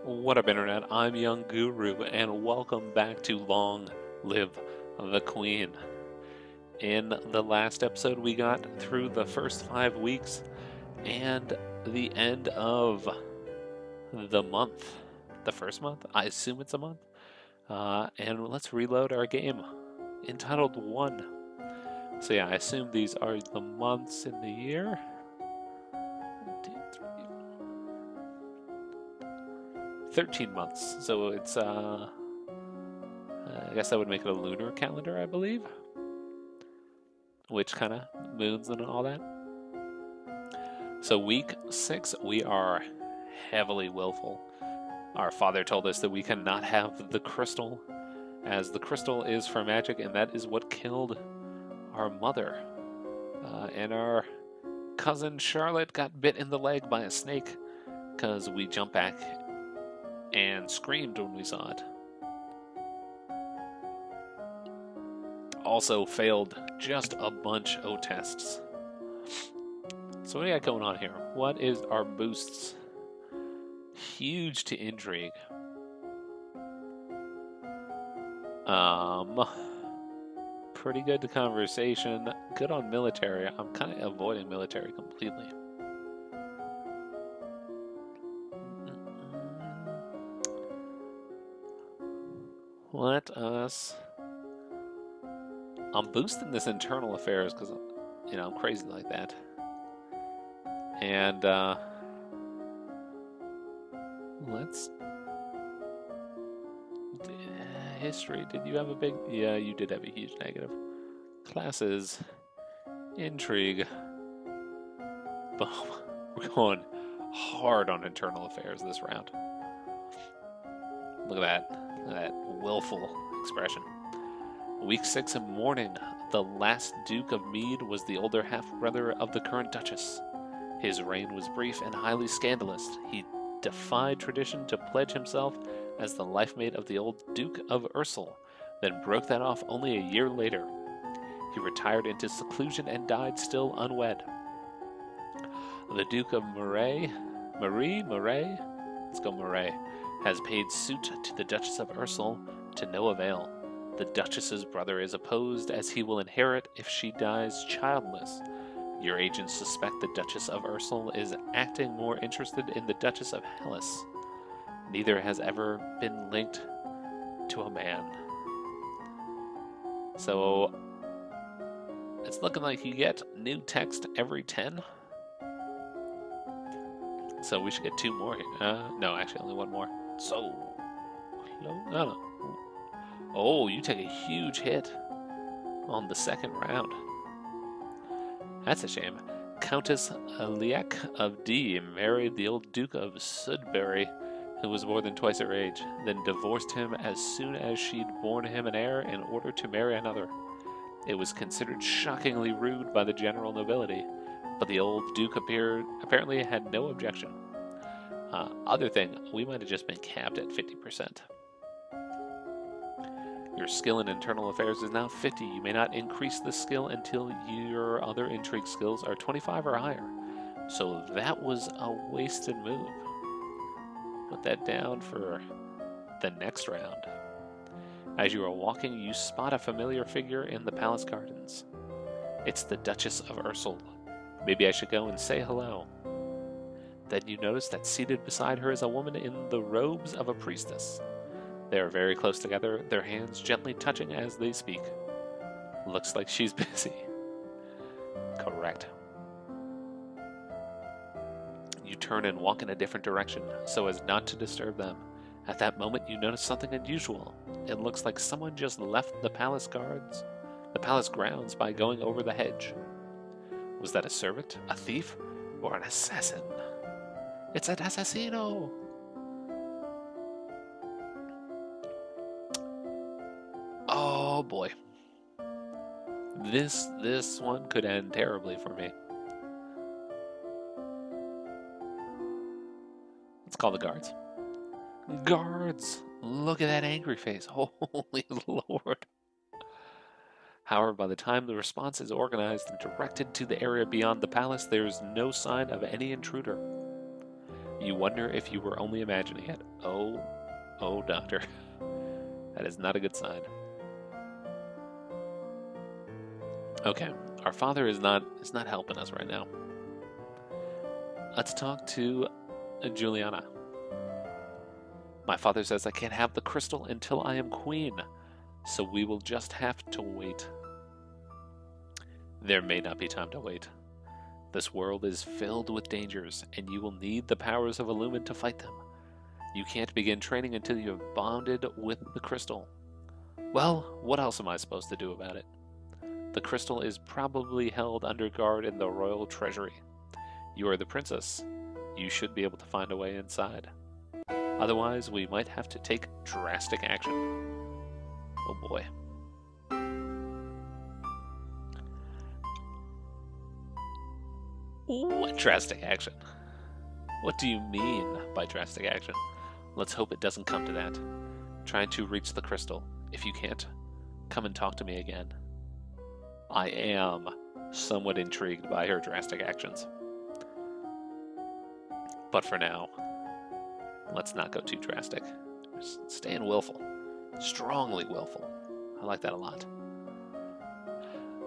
What up, Internet? I'm Young Guru, and welcome back to Long Live the Queen. In the last episode, we got through the first 5 weeks and the end of the month. The first month? I assume it's a month. And let's reload our game entitled 1. So, yeah, I assume these are the months in the year. 1, 2, 3, 13 months. So it's, I guess that would make it a lunar calendar, I believe. Which kind of moons and all that. So week 6, we are heavily willful. Our father told us that we cannot have the crystal, as the crystal is for magic, and that is what killed our mother. And our cousin Charlotte got bit in the leg by a snake because we jumped back and screamed when we saw it. Also failed just a bunch of tests. So what do we got going on here? What is our boosts? Huge to intrigue. Pretty good to conversation. Good on military. I'm kind of avoiding military completely. Let us... I'm boosting this internal affairs because, I'm crazy like that. And, let's... History, did you have a big... Yeah, you did have a huge negative. Classes. Intrigue. Boom. We're going hard on internal affairs this round. Look at that. Look at that willful expression. Week 6 in morning. The last Duke of Mead was the older half-brother of the current Duchess. His reign was brief and highly scandalous. He defied tradition to pledge himself as the life mate of the old Duke of Ursel, then broke that off only a year later. He retired into seclusion and died still unwed. The Duke of Moray, let's go Moray, has paid suit to the Duchess of Ursel to no avail. The Duchess's brother is opposed as he will inherit if she dies childless. Your agents suspect the Duchess of Ursel is acting more interested in the Duchess of Hellas. Neither has ever been linked to a man. So, it's looking like you get new text every 10. So we should get 2 more here. No, actually only 1 more. So, no. Oh, you take a huge hit on the second round. That's a shame. Countess Liek of D married the old Duke of Sudbury, who was more than twice her age, then divorced him as soon as she'd borne him an heir in order to marry another. It was considered shockingly rude by the general nobility, but the old Duke apparently had no objection. Other thing, we might have just been capped at 50%. Your skill in internal affairs is now 50. You may not increase the skill until your other intrigue skills are 25 or higher. So that was a wasted move. Put that down for the next round. As you are walking, you spot a familiar figure in the palace gardens. It's the Duchess of Ursel. Maybe I should go and say hello. Then you notice that seated beside her is a woman in the robes of a priestess. They are very close together, their hands gently touching as they speak. Looks like she's busy. Correct. You turn and walk in a different direction, so as not to disturb them. At that moment, you notice something unusual. It looks like someone just left the palace grounds by going over the hedge. Was that a servant, a thief, or an assassin? It's an assassino! Oh boy. This one could end terribly for me. Let's call the guards. Guards! Look at that angry face. Holy Lord. However, by the time the response is organized and directed to the area beyond the palace, there is no sign of any intruder. You wonder if you were only imagining it. Oh, doctor. That is not a good sign. Okay, our father is not helping us right now. Let's talk to Julianna. My father says I can't have the crystal until I am queen, so we will just have to wait. There may not be time to wait. This world is filled with dangers, and you will need the powers of Illumin to fight them. You can't begin training until you have bonded with the crystal. Well, what else am I supposed to do about it? The crystal is probably held under guard in the royal treasury. You are the princess. You should be able to find a way inside. Otherwise, we might have to take drastic action. Oh boy. What drastic action? What do you mean by drastic action? Let's hope it doesn't come to that. Trying to reach the crystal. If you can't, come and talk to me again. I am somewhat intrigued by her drastic actions. But for now, let's not go too drastic. Just staying willful. Strongly willful. I like that a lot.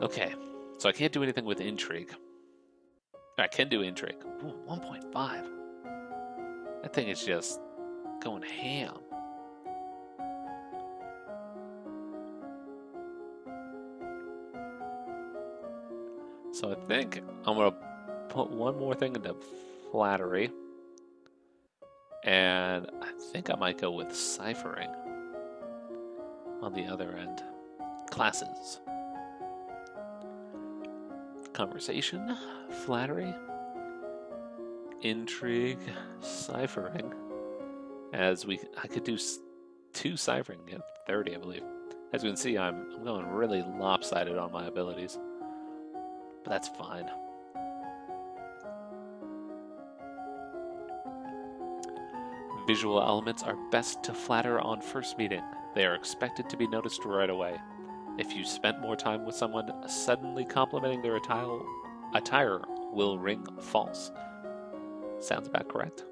Okay, so I can't do anything with intrigue. I can do intrigue. Ooh, 1.5. That thing is just going ham. So I think I'm going to put one more thing into flattery. And I think I might go with ciphering on the other end. Classes. Conversation, flattery, intrigue, ciphering. I could do 2 ciphering at 30, I believe. As you can see, I'm going really lopsided on my abilities. But that's fine. Visual elements are best to flatter on first meeting. They are expected to be noticed right away. If you spent more time with someone, suddenly complimenting their attire will ring false. Sounds about correct.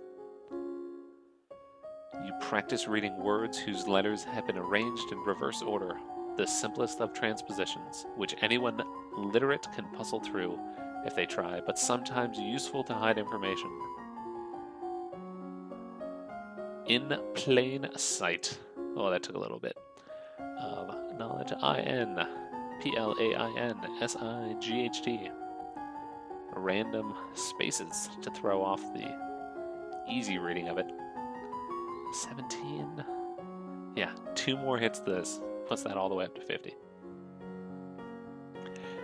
You practice reading words whose letters have been arranged in reverse order, the simplest of transpositions, which anyone literate can puzzle through if they try, but sometimes useful to hide information. In plain sight. Oh, that took a little bit of knowledge. INPLAINSIGHT. Random spaces to throw off the easy reading of it. 17. Yeah, 2 more hits to this. Puts that all the way up to 50.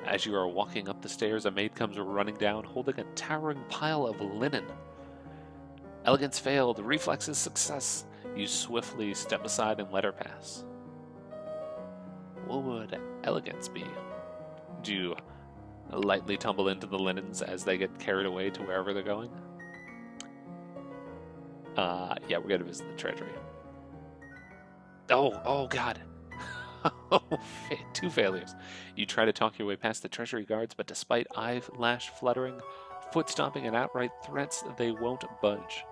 As you are walking up the stairs, a maid comes running down, holding a towering pile of linen. Elegance failed. Reflexes success. You swiftly step aside and let her pass. What would elegance be? Do you lightly tumble into the linens as they get carried away to wherever they're going? Yeah, we're going to visit the treasury. Oh God. 2 failures. You try to talk your way past the treasury guards, but despite eyelash fluttering, foot stomping, and outright threats, they won't budge.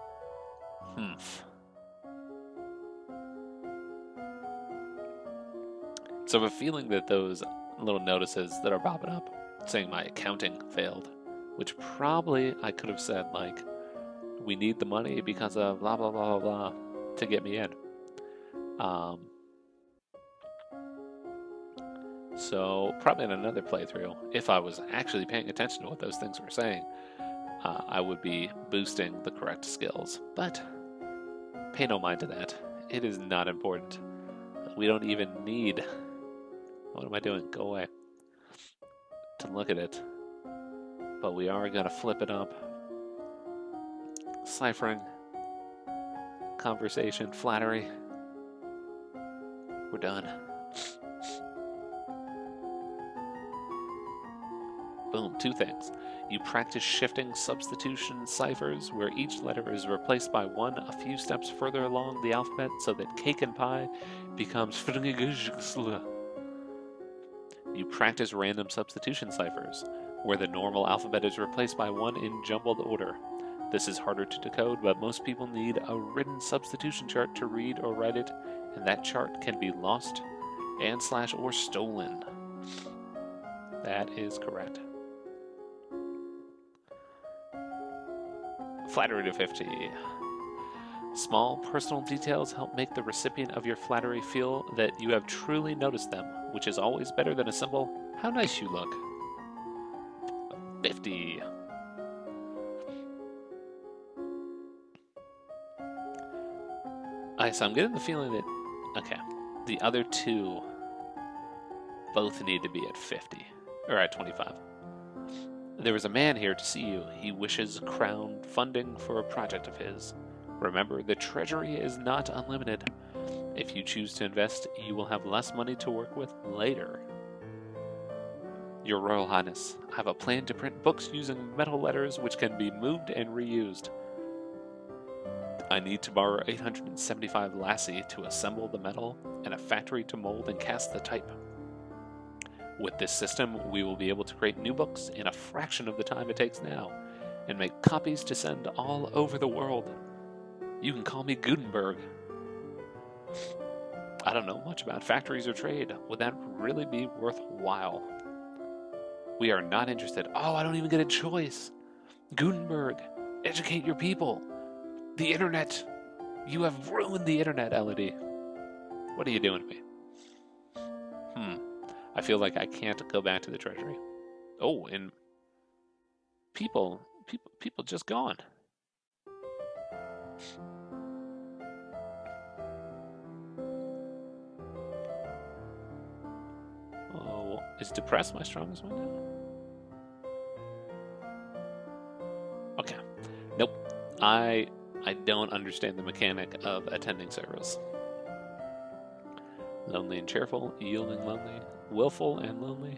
So I have a feeling that those little notices that are popping up saying my accounting failed, which probably I could have said, like, we need the money because of blah, blah, blah, blah, blah, to get me in. So probably in another playthrough, if I was actually paying attention to what those things were saying, I would be boosting the correct skills. But pay no mind to that. It is not important. We don't even need... What am I doing? Go away. To look at it. But we are going to flip it up. Ciphering. Conversation. Flattery. We're done. Boom, 2 things. You practice shifting substitution ciphers, where each letter is replaced by one a few steps further along the alphabet, so that cake and pie becomes... You practice random substitution ciphers, where the normal alphabet is replaced by one in jumbled order. This is harder to decode, but most people need a written substitution chart to read or write it, and that chart can be lost and / or stolen. That is correct. Flattery to 50. Small personal details help make the recipient of your flattery feel that you have truly noticed them, which is always better than a simple, "How nice you look." 50. Alright, so I'm getting the feeling that, okay, the other two both need to be at 50, or at 25. There is a man here to see you. He wishes crowdfunding for a project of his. Remember, the treasury is not unlimited. If you choose to invest, you will have less money to work with later. Your Royal Highness, I have a plan to print books using metal letters which can be moved and reused. I need to borrow 875 lassie to assemble the metal and a factory to mold and cast the type. With this system, we will be able to create new books in a fraction of the time it takes now, and make copies to send all over the world. You can call me Gutenberg. I don't know much about factories or trade. Would that really be worthwhile? We are not interested. Oh, I don't even get a choice. Gutenberg, educate your people. The internet. You have ruined the internet, Elodie. What are you doing to me? I feel like I can't go back to the treasury. Oh, and people just gone. Oh, is depressed my strongest one now? Okay. Nope. I don't understand the mechanic of attending service. Lonely and cheerful, yielding lonely, willful and lonely,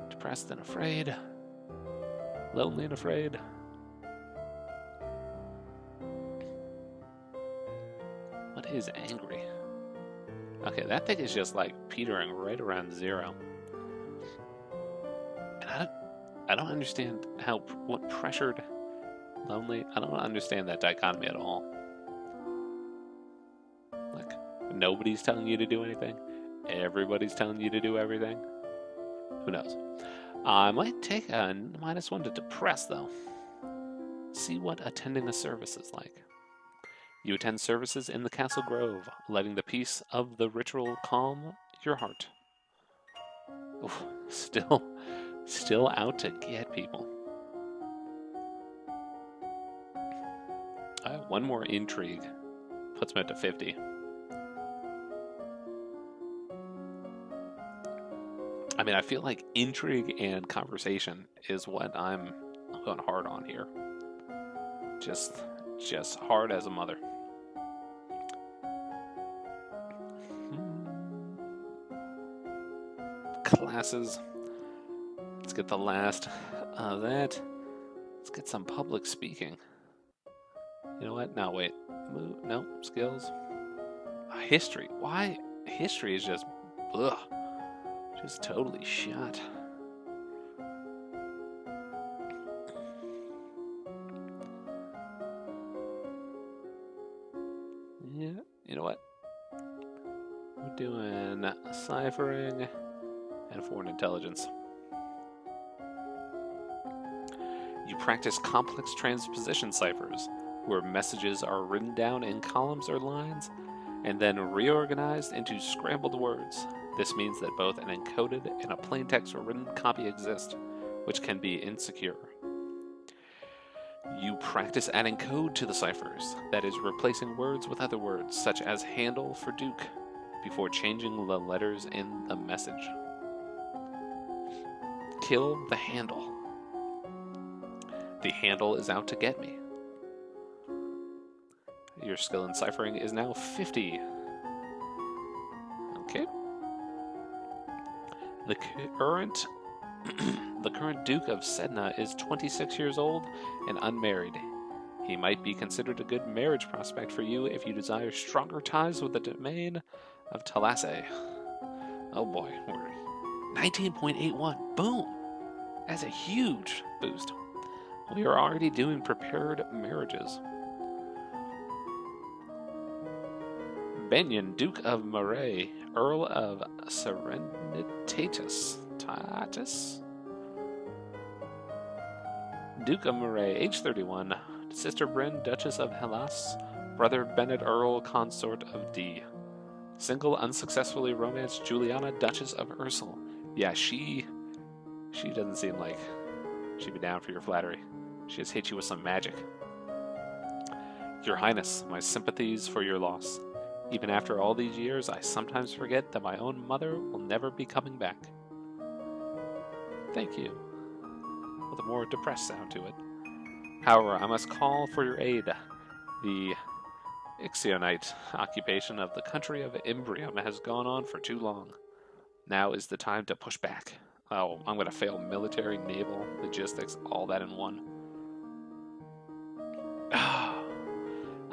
depressed and afraid, lonely and afraid. What is angry? Okay, that thing is just like petering right around 0. And I don't understand what pressured, lonely. I don't understand that dichotomy at all. Like, nobody's telling you to do anything. Everybody's telling you to do everything. Who knows? I might take a -1 to depress, though. See what attending a service is like. You attend services in the castle grove, letting the peace of the ritual calm your heart. Oof, still out to get people. One more intrigue puts me up to 50. I mean, I feel like intrigue and conversation is what I'm going hard on here. Just hard as a mother. Classes. Let's get the last of that. Let's get some public speaking. You know what? No, wait. No, skills. History. Why? History is just, ugh. Just totally shot. Yeah, you know what? We're doing ciphering and foreign intelligence. You practice complex transposition ciphers, where messages are written down in columns or lines and then reorganized into scrambled words. This means that both an encoded and a plain text or written copy exist, which can be insecure. You practice adding code to the ciphers, that is, replacing words with other words, such as handle for Duke, before changing the letters in the message. Kill the handle. The handle is out to get me. Your skill in ciphering is now 50. Okay. The current Duke of Sedna is 26 years old and unmarried. He might be considered a good marriage prospect for you if you desire stronger ties with the domain of Talasse. Oh boy, we're 19.81. Boom! That's a huge boost. We are already doing prepared marriages. Benyon, Duke of Moray, Earl of Serenitatis. Duke of Moray, age 31. Sister Bryn, Duchess of Hellas. Brother Bennett, Earl, Consort of D. Single, unsuccessfully romanced Julianna, Duchess of Ursel. Yeah, she doesn't seem like she'd be down for your flattery. She just hit you with some magic. Your Highness, my sympathies for your loss. Even after all these years, I sometimes forget that my own mother will never be coming back. Thank you. With a more depressed sound to it. However, I must call for your aid. The Ixionite occupation of the country of Imbrium has gone on for too long. Now is the time to push back. Oh, I'm going to fail military, naval, logistics, all that in one.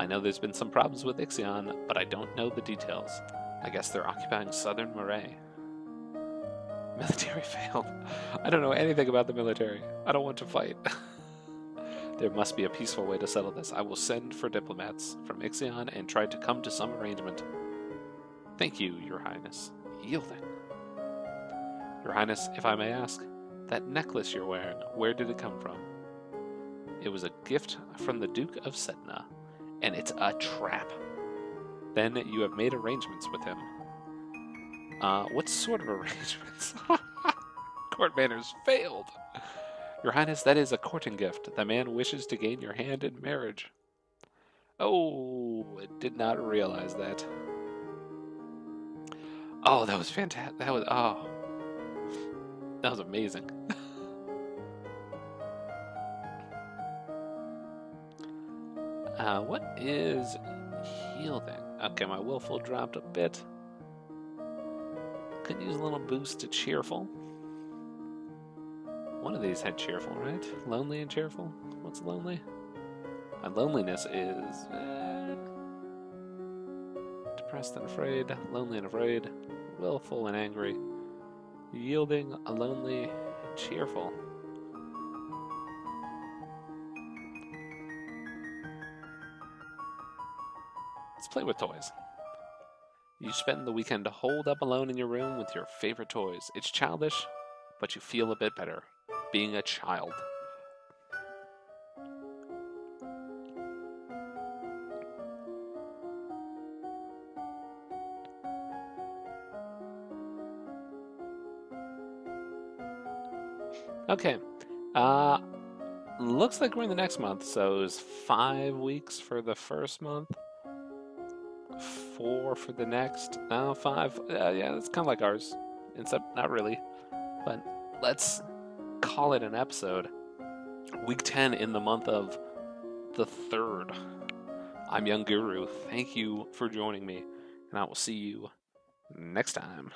I know there's been some problems with Ixion, but I don't know the details. I guess they're occupying southern Moray. Military failed. I don't know anything about the military. I don't want to fight. There must be a peaceful way to settle this. I will send for diplomats from Ixion and try to come to some arrangement. Thank you, Your Highness. Yielding. Your Highness, if I may ask, that necklace you're wearing, where did it come from? It was a gift from the Duke of Sedna, and it's a trap. Then you have made arrangements with him. What sort of arrangements? Court manners failed. Your Highness, that is a courting gift. The man wishes to gain your hand in marriage. Oh, I did not realize that. Oh, that was fantastic. That was amazing. What is yielding? Okay, my willful dropped a bit. Could use a little boost to cheerful. One of these had cheerful, right? Lonely and cheerful? What's lonely? My loneliness is... depressed and afraid, lonely and afraid, willful and angry, yielding, lonely, cheerful. Let's play with toys. You spend the weekend holed up alone in your room with your favorite toys. It's childish, but you feel a bit better being a child. Okay. Looks like we're in the next month, so it was 5 weeks for the first month. 4 for the next. 5. Yeah, it's kind of like ours. Except not really. But let's call it an episode. Week 10 in the month of the 3rd. I'm Young Guru. Thank you for joining me, and I will see you next time.